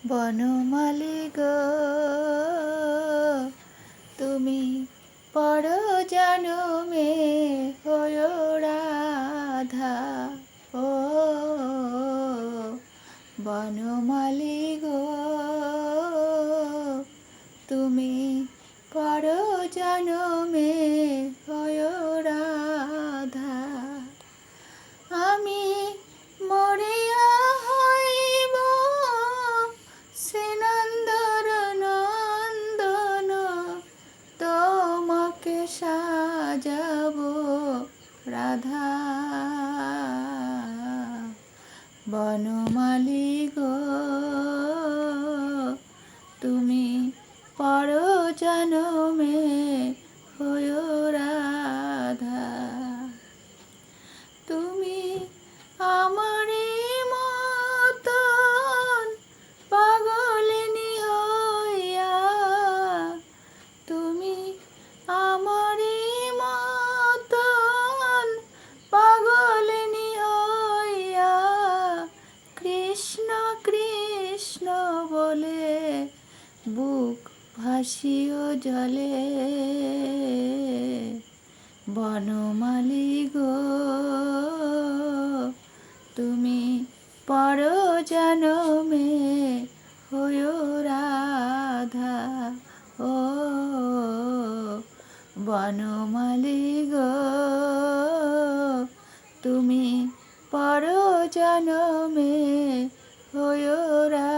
বনমালী গো, তুমি পর জনমে হয়ো রাধা। ও বনমালী গো, তুমি পর জনমে হয়ো রাধা। আমি মরিয়া হইব শ্রীনন্দর নন্দন, তোমাকে সাজাবো রাধা। বনমালী গো, তুমি পর জনমে হয়ো রাধা। তুমি আমারই মতন পাগলিনী হইয়া, তুমি আমারই মতন পাগলিনী হইয়া, কৃষ্ণ কৃষ্ণ বলে বুক ভাসিও জলে। বনমালী গো, তুমি পর জনমে হয়ো রাধা। ও বনমালী গো, তুমি পর জনমে হয়ো রাধা।